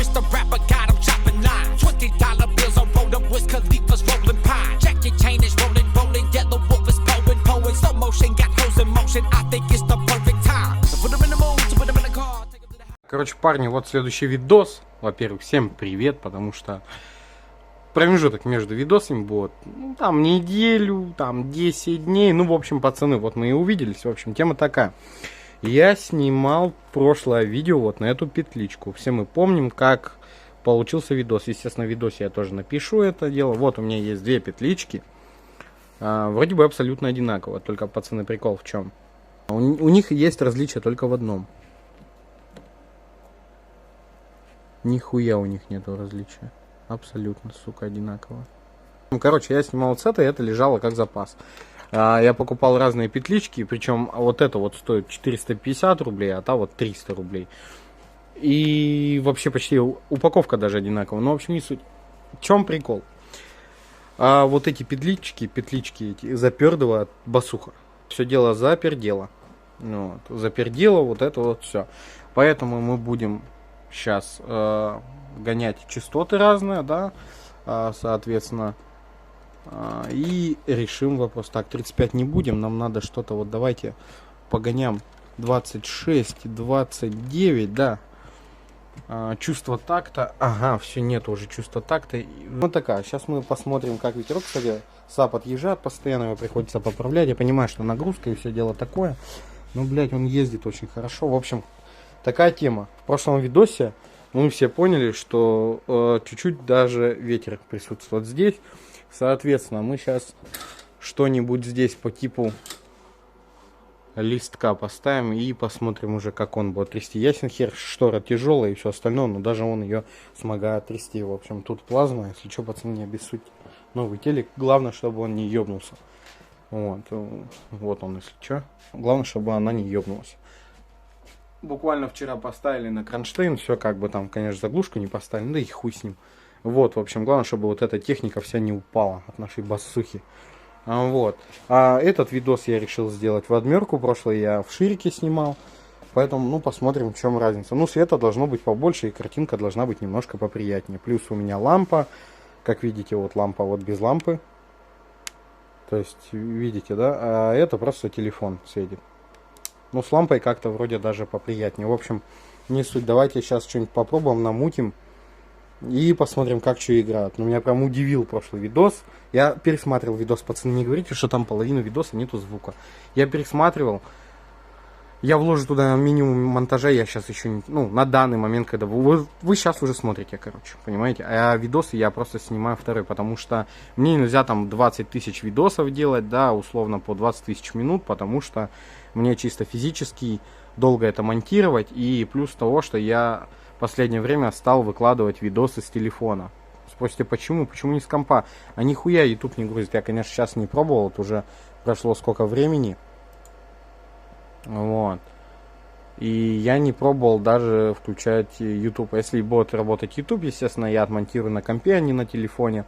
just a rapper, got him chopping lines. $20 bills on rolled up with Khalifa's rolling pine. Jackie chain is rolling, rolling, yellow wolf is blowing, blowing. Slow motion, got hoes in motion, I think it's the perfect time. So put them in the mood, to put them in the car. Короче, парни, вот следующий видос. Во-первых, всем привет, потому что промежуток между видосами будет, ну, там, неделю, там, 10 дней. Ну, в общем, пацаны, вот мы и увиделись. В общем, тема такая. Я снимал прошлое видео вот на эту петличку. Все мы помним, как получился видос. Естественно, в видосе я тоже напишу это дело. Вот у меня есть две петлички. Вроде бы абсолютно одинаково. Только, пацаны, прикол в чем? У них есть различия только в одном. Нихуя у них нету различия. Абсолютно, сука, одинаково. Ну, короче, я снимал вот с этой, это лежало как запас. Я покупал разные петлички, причем вот это вот стоит 450 рублей, а та вот 300 рублей. И вообще почти упаковка даже одинаковая. Ну, в общем, не суть. В чем прикол? Вот эти петлички эти, запердывает басуха. Все дело запердело. Вот. Запердело вот это вот все. Поэтому мы будем сейчас гонять частоты разные, да, соответственно, и решим вопрос. Так, 35 не будем, нам надо что-то, вот давайте погоням 26, 29, да. Чувство такта, ага, все, нет уже чувства такта. Вот такая, сейчас мы посмотрим, как ветерок, кстати, САП отъезжает постоянно, его приходится поправлять. Я понимаю, что нагрузка и все дело такое, но, блядь, он ездит очень хорошо. В общем, такая тема. В прошлом видосе мы все поняли, что чуть-чуть даже ветер присутствует здесь. Соответственно, мы сейчас что-нибудь здесь по типу листка поставим и посмотрим уже, как он будет трясти. Ясен хер, штора тяжелая и все остальное, но даже он ее смогает трясти. В общем, тут плазма, если что, пацаны, не обессудьте. Новый телек, главное, чтобы он не ебнулся. Вот он, если что. Главное, чтобы она не ебнулась. Буквально вчера поставили на кронштейн, все как бы там, конечно, заглушку не поставили, да и хуй с ним. Вот, в общем, главное, чтобы вот эта техника вся не упала от нашей басухи. Вот. А этот видос я решил сделать в одмерку, прошлый я в ширике снимал. Поэтому, ну, посмотрим, в чем разница. Ну, света должно быть побольше, и картинка должна быть немножко поприятнее. Плюс у меня лампа, как видите, вот лампа вот без лампы. То есть, видите, да? А это просто телефон светит. Ну, с лампой как-то вроде даже поприятнее. В общем, не суть. Давайте сейчас что-нибудь попробуем, намутим. И посмотрим, как что играют. Но меня прям удивил прошлый видос. Я пересматривал видос, пацаны, не говорите, что там половину видоса нету звука. Я пересматривал. Я вложу туда минимум монтажа. Я сейчас еще, ну, на данный момент, когда вы сейчас уже смотрите, короче, понимаете. А видосы я просто снимаю второй, потому что мне нельзя там 20 тысяч видосов делать, да, условно по 20 тысяч минут, потому что мне чисто физически долго это монтировать. И плюс того, что я в последнее время стал выкладывать видосы с телефона. Спросите, почему? Почему не с компа? А нихуя YouTube не грузит. Я, конечно, сейчас не пробовал. Вот уже прошло сколько времени. Вот. И я не пробовал даже включать YouTube. Если будет работать YouTube, естественно, я отмонтирую на компе, а не на телефоне.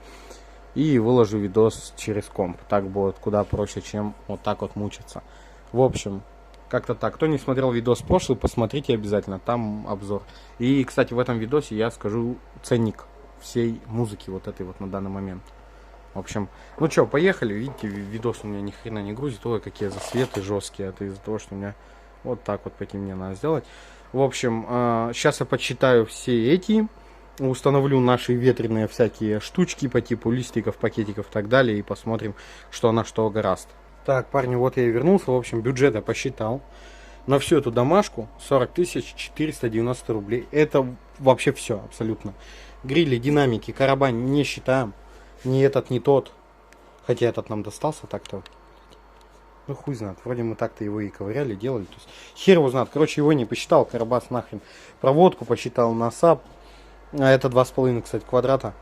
И выложу видос через комп. Так будет куда проще, чем вот так вот мучиться. В общем, как-то так. Кто не смотрел видос прошлый, посмотрите обязательно. Там обзор. И, кстати, в этом видосе я скажу ценник всей музыки вот этой вот на данный момент. В общем, ну что, поехали. Видите, видос у меня ни хрена не грузит. Ой, какие засветы жесткие. Это из-за того, что у меня вот так вот мне надо сделать. В общем, сейчас я подсчитаю все эти. Установлю наши ветреные всякие штучки по типу листиков, пакетиков и так далее. И посмотрим, что на что гораст. Так, парни, вот я и вернулся. В общем, бюджет я посчитал. На всю эту домашку 40 490 рублей. Это вообще все, абсолютно. Грили, динамики, карабань не считаем. Ни этот, ни тот. Хотя этот нам достался так-то. Ну хуй знает. Вроде мы так-то его и ковыряли, делали. То есть, хер его знает. Короче, его не посчитал. Карабас нахрен. Проводку посчитал на САП. А это 2,5, кстати, квадрата.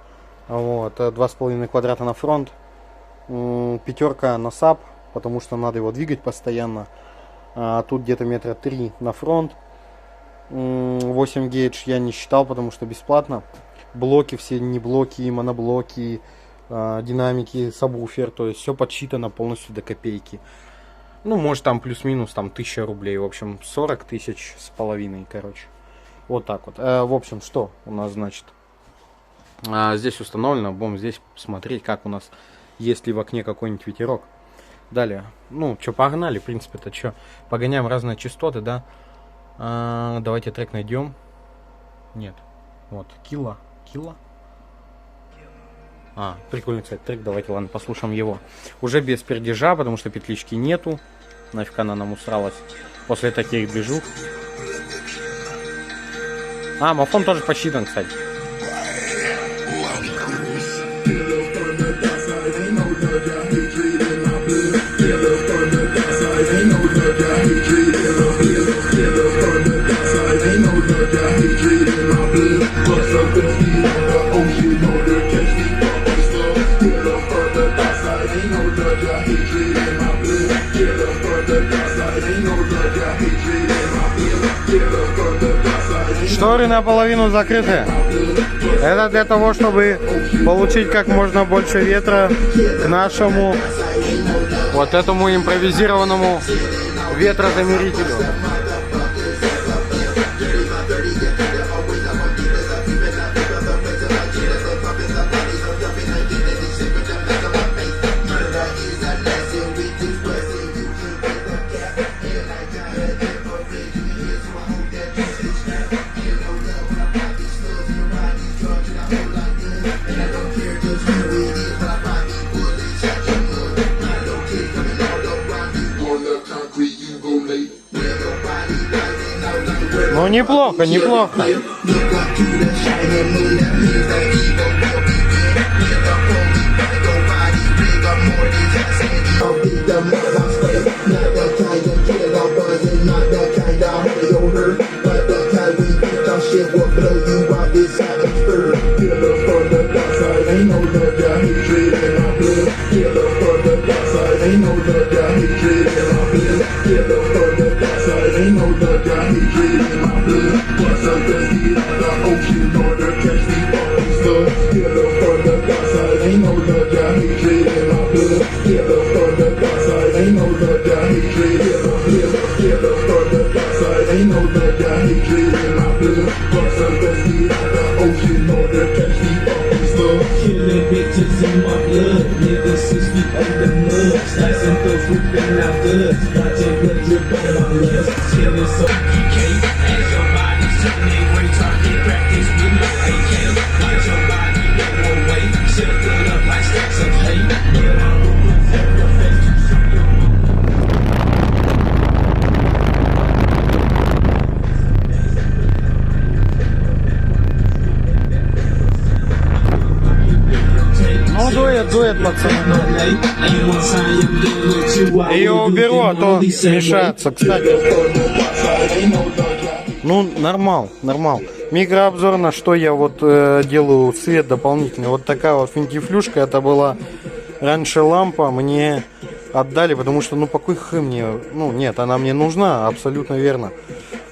Вот. 2,5 квадрата на фронт. Пятерка на САП. Потому что надо его двигать постоянно. А тут где-то метра 3 на фронт. 8 гейдж я не считал, потому что бесплатно. Блоки все, не блоки, моноблоки, динамики, сабвуфер. То есть все подсчитано полностью до копейки. Ну, может там плюс-минус там 1000 рублей. В общем, 40 тысяч с половиной, короче. Вот так вот. В общем, что у нас значит? Здесь установлено. Будем здесь смотреть, как у нас, есть ли в окне какой-нибудь ветерок. Далее. Ну, что, погнали. В принципе, это что? Погоняем разные частоты, да? Давайте трек найдем. Нет. Вот. Килла. Прикольный, кстати, трек. Давайте, ладно, послушаем его. Уже без пердежа, потому что петлички нету. Нафиг она нам усралась после таких движух. Мафон тоже посчитан, кстати. Шторы наполовину закрыты. Это для того, чтобы получить как можно больше ветра к нашему вот этому импровизированному ветрозамерителю. Ну, неплохо, неплохо. Дует, пацаны. Ее уберу, а то мешается, кстати. Ну, нормал. Микрообзор, на что я вот делаю свет дополнительный. Вот такая вот финтифлюшка. Это была раньше лампа. Мне отдали, потому что, ну, покой мне... Ну, нет, она мне нужна, абсолютно верно.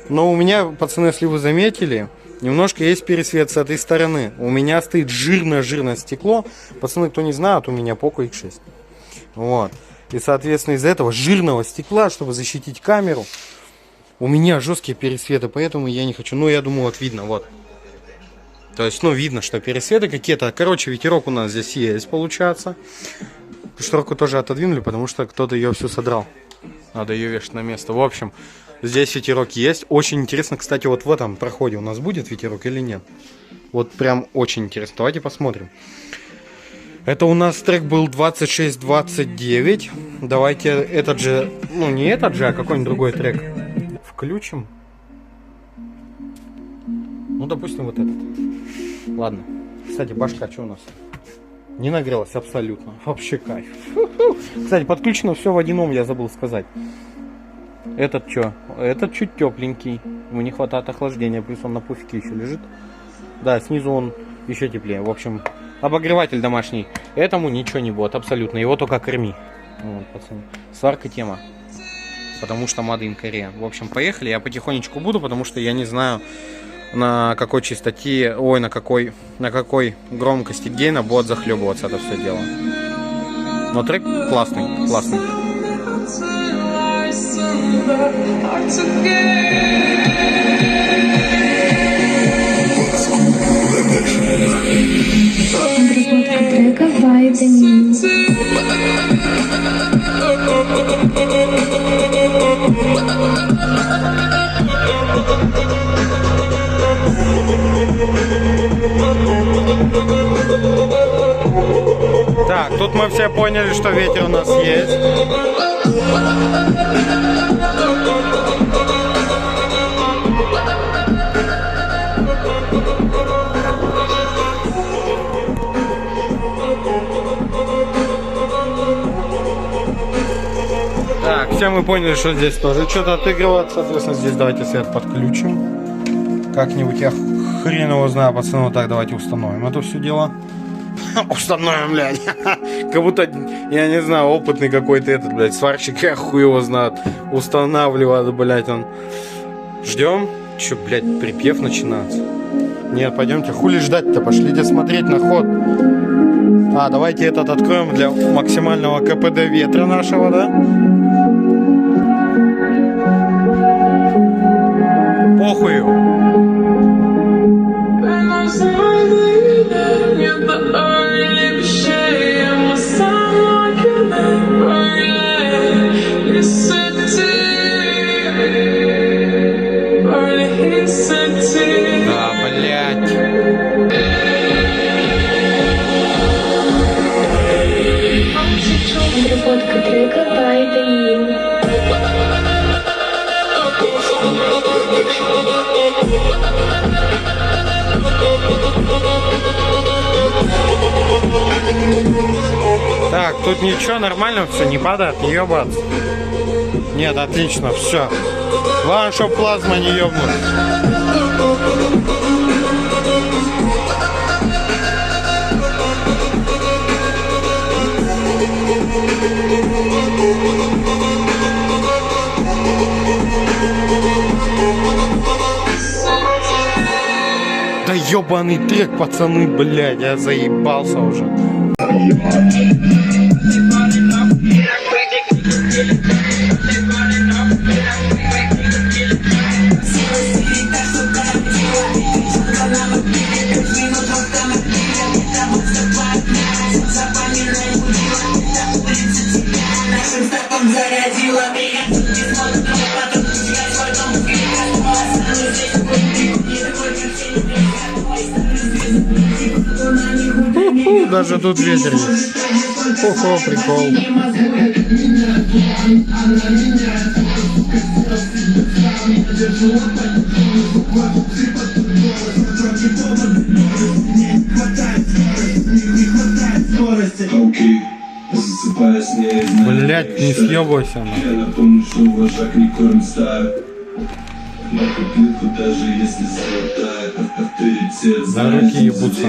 Но у меня, пацаны, если вы заметили... Немножко есть пересвет с этой стороны. У меня стоит жирное стекло. Пацаны, кто не знает, у меня Poco X6. Вот. И, соответственно, из-за этого жирного стекла, чтобы защитить камеру, у меня жесткие пересветы, поэтому я не хочу. Ну, я думаю, вот видно, вот. То есть, ну, видно, что пересветы какие-то. Короче, ветерок у нас здесь есть, получается. Шторку тоже отодвинули, потому что кто-то ее всю содрал. Надо ее вешать на место. В общем... Здесь ветерок есть. Очень интересно, кстати, вот в этом проходе у нас будет ветерок или нет. Вот прям очень интересно. Давайте посмотрим. Это у нас трек был 26-29. Давайте этот же, ну не этот же, а какой-нибудь другой трек включим. Ну, допустим, вот этот. Ладно. Кстати, башка что у нас? Не нагрелась абсолютно. Вообще кайф. Кстати, подключено все в одном, я забыл сказать. Этот что? Этот чуть тепленький. Ему не хватает охлаждения, плюс он на пуфике еще лежит. Да, снизу он еще теплее. В общем, обогреватель домашний. Этому ничего не будет, абсолютно. Его только корми. Вот, пацаны. Сварка тема. Потому что Made in Korea. В общем, поехали. Я потихонечку буду, потому что я не знаю, на какой частоте, ой, на какой громкости гейна будет захлебываться это все дело. Но трек классный. Hard to get. тут мы все поняли, что ветер у нас есть. Так, все мы поняли, что здесь тоже что-то отыгрывает. Соответственно, здесь давайте свет подключим. Как-нибудь, я хрен его знаю, пацаны. Вот так давайте установим это все дело. Установим, блядь. Как будто, я не знаю, опытный какой-то этот, блядь, сварщик, я хуй его знает. Устанавливает, блядь, он. Ждем. Че, блядь, припев начинается? Нет, пойдемте, хули ждать-то, пошлите смотреть на ход. А, давайте этот откроем для максимального КПД ветра нашего, да? Похую. Да, блядь. Разработка трека by The. Так, тут ничего, нормально все, не падает, не ебаться. Нет, отлично, все. Главное, чтобы плазма не ебнулась. Да ебаный трек, пацаны, блядь, я заебался уже. Даже тут ветер есть. Ого, прикол. Блять, не съебайся. За руки ебутся.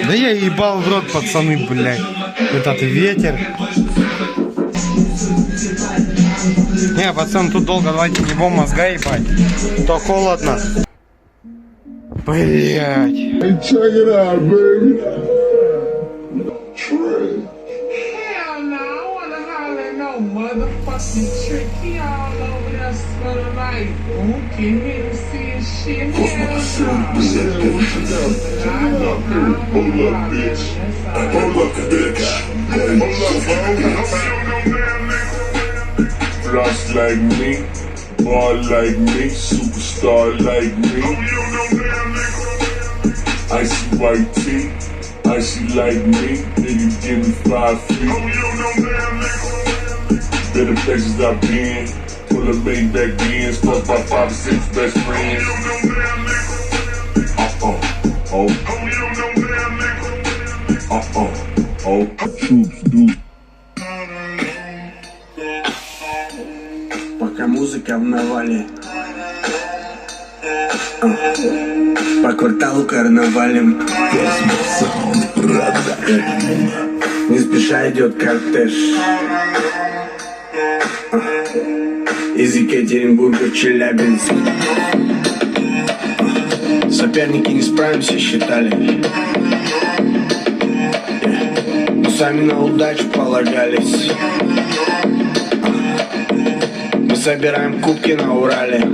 Да я ебал в рот, пацаны, блядь. Этот ветер. Не, пацан, тут долго давайте не будем мозга ебать. То холодно. Блять. Hey, check it out, baby. Hell no, I wanna holler at no motherfucking trick. He all over there smelling like Mookie, Hennessy and shit. Hell no. Hold up, bitch. Hold up, bitch. Hold up, floss like me, ball like me, superstar like me. Icy white tee, icy like me, nigga give me 5 feet. Better places I've been, pull a Maybach Benz, fuck my 5 or 6 best friends. Troops do. Пока музыка в навале, по кварталу карнавалем. Не спеша идет кортеж из Екатеринбурга в Челябинск. Соперники не справимся, считали, но сами на удачу полагались. Мы собираем кубки на Урале.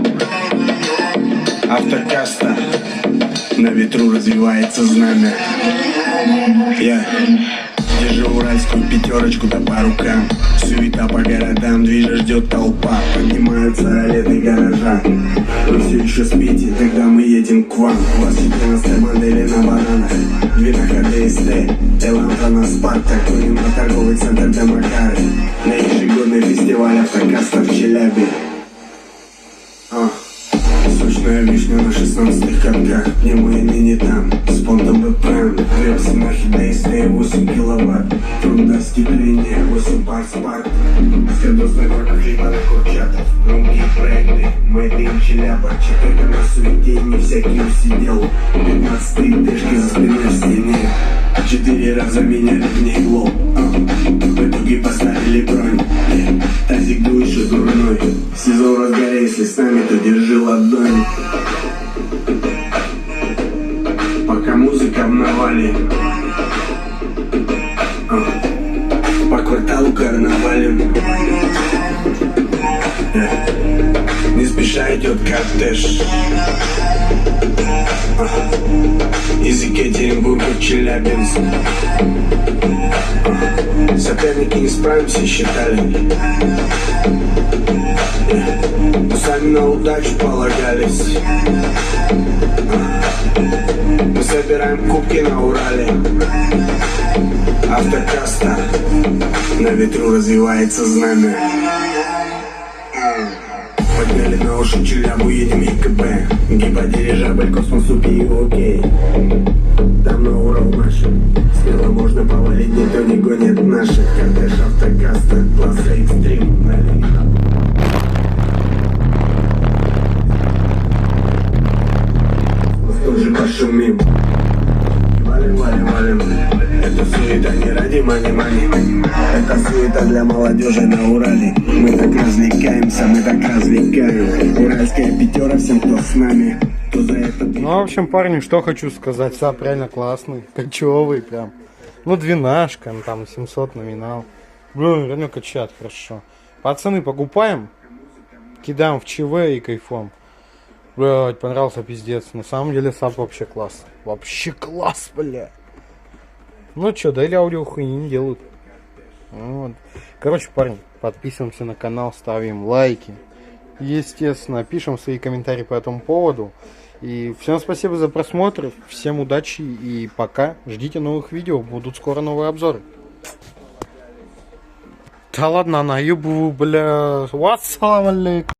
Автокаста, на ветру развивается знамя. Держи уральскую пятерочку да по рукам. Суета по городам, движа ждет толпа. Поднимаются ролеты гаража. Вы все еще спите, тогда мы едем к вам. У вас 14 модели на бананах, вина ХДСТ, Эланта на Спартак. Клоним на торговый центр Демокары, на ежегодный фестиваль автокаста в Челябе. Сочная вишня на 16-х катках, где мы ныне там, с понтом БПМ, версии на хидейсные 8 киловатт, труда стекления, 8 пар спарт, скоростной прокатива на Курчатов, громкие проекты, Made in Челябы, четырка на суете, не всякий усидел, 15 дэшки за спиной в стене, 4 раза меняли в ней лоб, в итоге поставили бронь, тазик дуешь и дурной, сезон разгоря, если с нами, то держи ладонь. Пока музыка в навале, по кварталу карнавалем, не спеша идет кортеж из Екатеринбурга в Челябинск. Соперники не справимся, считали, но сами на удачу полагались. Мы собираем кубки на Урале. Автокаста, на ветру развивается знамя. Подняли на уши Челябу, едем ЕКБ. Гиподирижабль, космос, упи, окей. Там на Урал машин, смело можно повалить, никто не гонит наших. Кортеж автокаста, класса экстрим, на линии. Тоже пошумим. Валим, валим, валим. Это суета не ради мани-мани. Это суета для молодежи на Урале. Мы так развлекаемся, мы так развлекаем. Уральская пятера всем, кто с нами, кто за это... Ну, в общем, парни, что хочу сказать. Сап реально классный, кочевый прям. Ну, 12-шка, ну, там 700 номинал. Блин, реально качает хорошо. Пацаны, покупаем, кидаем в ЧВ и кайфом. Блять, понравился пиздец. На самом деле Сап вообще класс. Вообще класс, бля. Ну чё, да или аудио хуйни не делают. Вот. Короче, парни, подписываемся на канал, ставим лайки. Естественно, пишем свои комментарии по этому поводу. И всем спасибо за просмотр. Всем удачи и пока. Ждите новых видео. Будут скоро новые обзоры. Да ладно, наебу, бля. Вассалам алейкум.